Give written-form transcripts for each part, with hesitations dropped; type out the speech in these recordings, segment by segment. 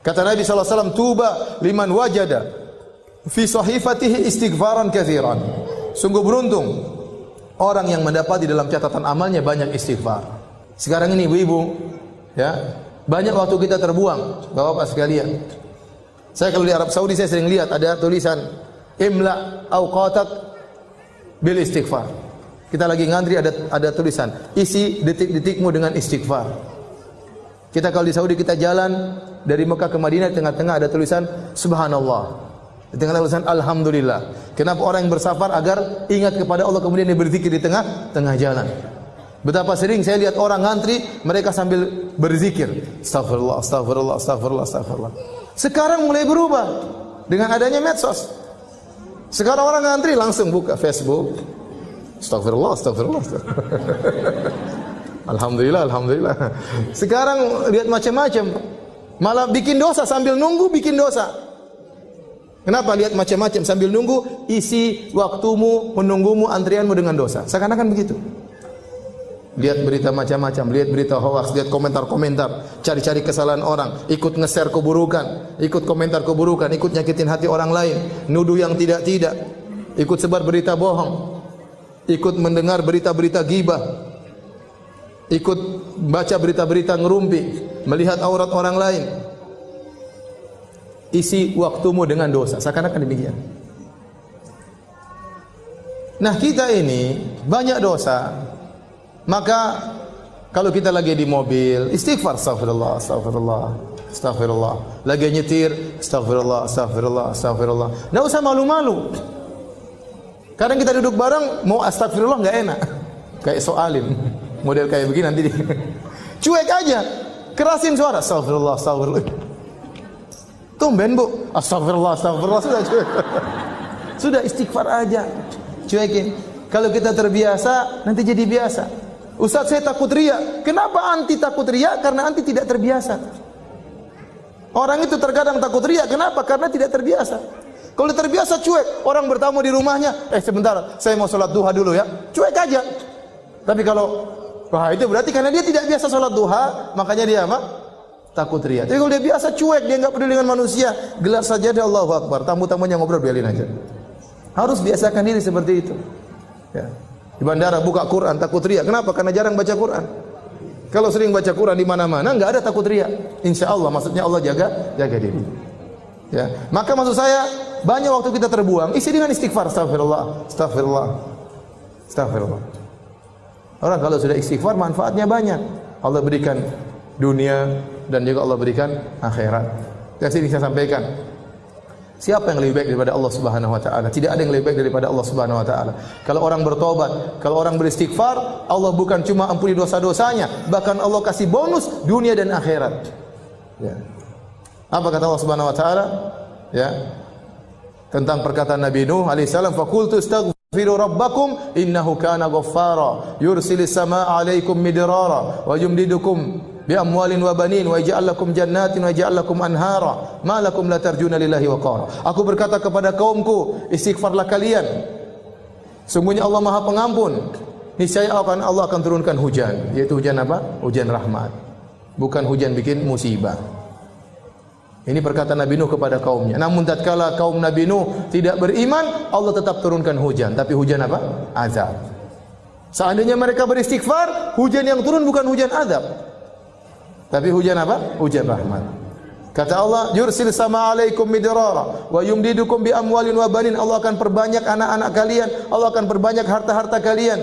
Kata Nabi SAW, tuba liman wajada fi sahifatihi istighfaran katsiran. Sungguh beruntung orang yang mendapati dalam catatan amalnya banyak istighfar. Sekarang ini ibu-ibu, ya, banyak waktu kita terbuang, Bapak-bapak sekalian. Saya kalau di Arab Saudi saya sering lihat ada tulisan imla awqatak bil istighfar. Kita lagi ngantri ada tulisan isi detik-detikmu dengan istighfar. Kita kalau di Saudi kita jalan dari Mekah ke Madinah, di tengah-tengah ada tulisan subhanallah, di tengah tulisan alhamdulillah. Kenapa orang yang bersafar? Agar ingat kepada Allah, kemudian dia berzikir di tengah jalan. Betapa sering saya lihat orang ngantri, mereka sambil berzikir, astagfirullah, astagfirullah, astagfirullah, astagfirullah. Sekarang mulai berubah dengan adanya medsos. Sekarang orang ngantri langsung buka Facebook, astagfirullah, astagfirullah, astagfirullah. Alhamdulillah, alhamdulillah. Sekarang lihat macam-macam. Malah bikin dosa sambil nunggu, bikin dosa. Kenapa lihat macam-macam sambil nunggu? Isi waktumu, menunggumu, antrianmu dengan dosa. Seakan-akan begitu. Lihat berita macam-macam, lihat berita hoax, lihat komentar-komentar, cari-cari kesalahan orang, ikut nge-share keburukan, ikut komentar keburukan, ikut nyakitin hati orang lain, nuduh yang tidak-tidak, ikut sebar berita bohong, ikut mendengar berita-berita ghibah, ikut baca berita-berita ngerumpi, melihat aurat orang lain. Isi waktumu dengan dosa, seakan-akan demikian. Nah, kita ini banyak dosa. Maka kalau kita lagi di mobil, istighfar, astagfirullah, astagfirullah, astagfirullah. Lagi nyetir, astagfirullah, astagfirullah, astagfirullah. Enggak usah malu-malu. Kadang kita duduk bareng, mau astagfirullah enggak enak. Kayak soalim. Model kayak begini nanti cuek aja, kerasin suara, astagfirullah, astagfirullah. Tumben bu, astagfirullah, astagfirullah, sudah cuek. Sudah istighfar aja, cuekin. Kalau kita terbiasa, nanti jadi biasa. Ustaz, saya takut riya. Kenapa anti takut riya? Karena anti tidak terbiasa. Orang itu terkadang takut riya, kenapa? Karena tidak terbiasa. Kalau terbiasa cuek, orang bertamu di rumahnya, sebentar, saya mau sholat duha dulu ya, cuek aja. Tapi kalau wah, itu berarti karena dia tidak biasa sholat duha, makanya dia apa? Takut riya. Tapi kalau dia biasa cuek, dia enggak peduli dengan manusia, gelar sajadah Allahu Akbar, tamu-tamunya ngobrol, biarin aja. Harus biasakan diri seperti itu. Ya. Di bandara buka Quran, takut riya. Kenapa? Karena jarang baca Quran. Kalau sering baca Quran di mana-mana, enggak ada takut riya. Insya Allah, maksudnya Allah jaga diri. Ya. Maka maksud saya, banyak waktu kita terbuang, isi dengan istighfar, astagfirullah, astagfirullah, astagfirullah. Orang kalau sudah istighfar manfaatnya banyak. Allah berikan dunia dan juga Allah berikan akhirat. Yang sini saya sampaikan. Siapa yang lebih baik daripada Allah Subhanahu wa taala? Tidak ada yang lebih baik daripada Allah Subhanahu wa taala. Kalau orang bertobat, kalau orang beristighfar, Allah bukan cuma ampuni dosa-dosanya, bahkan Allah kasih bonus dunia dan akhirat. Ya. Apa kata Allah Subhanahu wa taala? Ya. Tentang perkataan Nabi Nuh alaihissalam, faqultu astaghfiru rabbakum innahu kana ghaffara yursilis samaa'a 'alaikum midrara wa yumdidukum bi amwalin wa banin wa yaj'al lakum jannatin wa yaj'al lakum anhara ma lakum la tarjuna lillahi waqara. Aku berkata kepada kaumku, istighfarlah kalian. Sungguhnya Allah Maha Pengampun. Niscaya Allah akan turunkan hujan, yaitu hujan apa? Hujan rahmat. Bukan hujan bikin musibah. Ini perkataan Nabi Nuh kepada kaumnya. Namun tatkala kaum Nabi Nuh tidak beriman, Allah tetap turunkan hujan. Tapi hujan apa? Azab. Seandainya mereka beristighfar, hujan yang turun bukan hujan azab, tapi hujan apa? Hujan rahmat. Kata Allah, yursil sama alaikum midrara wa yumdidukum bi amwalin wa banin. Allah akan perbanyak anak-anak kalian, Allah akan perbanyak harta-harta kalian.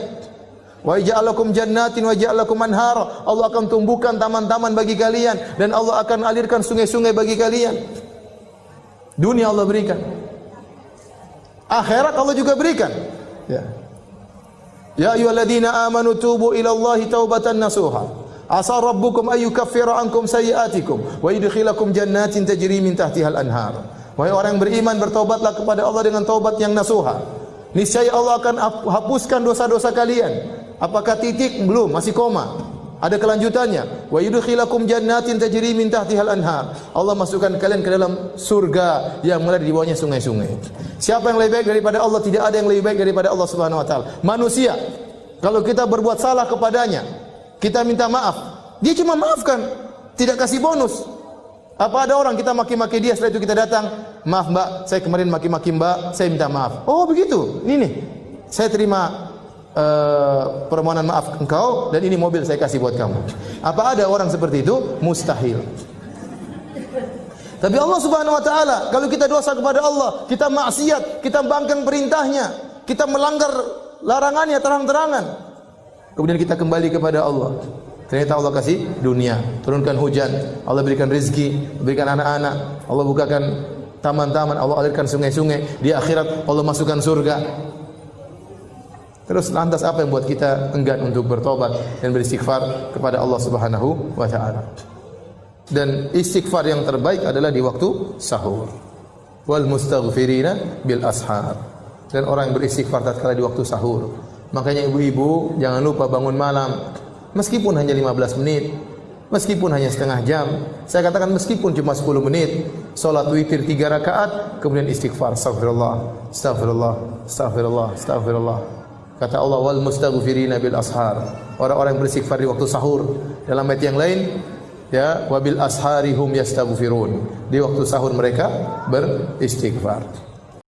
Wa ja'alakum jannatin wa ja'alakum anhara. Allah akan tumbuhkan taman-taman bagi kalian dan Allah akan alirkan sungai-sungai bagi kalian. Dunia Allah berikan. Akhirat Allah juga berikan. Ya. Ya ayyuhalladzina amanu tubu ila Allahi taubatan nasuha. Asa rabbukum ayyukaffira ankum sayyi'atikum wa yudkhilakum jannatin tajri min tahtihal anhar. Wahai orang yang beriman, bertobatlah kepada Allah dengan taubat yang nasuha. Niscaya Allah akan hapuskan dosa-dosa kalian. Apakah titik? Belum, masih koma. Ada kelanjutannya. Wa yudkhilakum jannatin tajri min tahtihal anhar. Allah masukkan kalian ke dalam surga yang mengalir di bawahnya sungai-sungai. Siapa yang lebih baik daripada Allah? Tidak ada yang lebih baik daripada Allah Subhanahu wa taala. Manusia, kalau kita berbuat salah kepadanya, kita minta maaf, dia cuma maafkan, tidak kasih bonus. Apa ada orang kita maki-maki dia, setelah itu kita datang, maaf mbak, saya kemarin maki-maki mbak, saya minta maaf. Oh begitu, ini nih, saya terima permohonan maaf engkau dan ini mobil saya kasih buat kamu. Apa ada orang seperti itu? Mustahil. Tapi Allah Subhanahu wa taala, kalau kita dosa kepada Allah, kita maksiat, kita bangkang perintahnya, kita melanggar larangannya terang-terangan, kemudian kita kembali kepada Allah, ternyata Allah kasih dunia, turunkan hujan, Allah berikan rezeki, berikan anak-anak, Allah bukakan taman-taman, Allah alirkan sungai-sungai, di akhirat Allah masukkan surga. Terus lantas apa yang buat kita enggan untuk bertobat dan beristighfar kepada Allah Subhanahu wa taala? Dan istighfar yang terbaik adalah di waktu sahur. Wal mustaghfirina bil ashar. Dan orang yang beristighfar tatkala di waktu sahur. Makanya ibu-ibu jangan lupa bangun malam, meskipun hanya 15 menit, meskipun hanya setengah jam. Saya katakan meskipun cuma 10 menit, salat witir 3 rakaat, kemudian istighfar, astagfirullah, astagfirullah, astagfirullah, astagfirullah. Kata Allah, wal mustaghfirina bil ashar. Orang-orang yang beristighfar di waktu sahur. Dalam ayat yang lain, ya, wabil asharihum yastaghfirun. Di waktu sahur mereka beristighfar.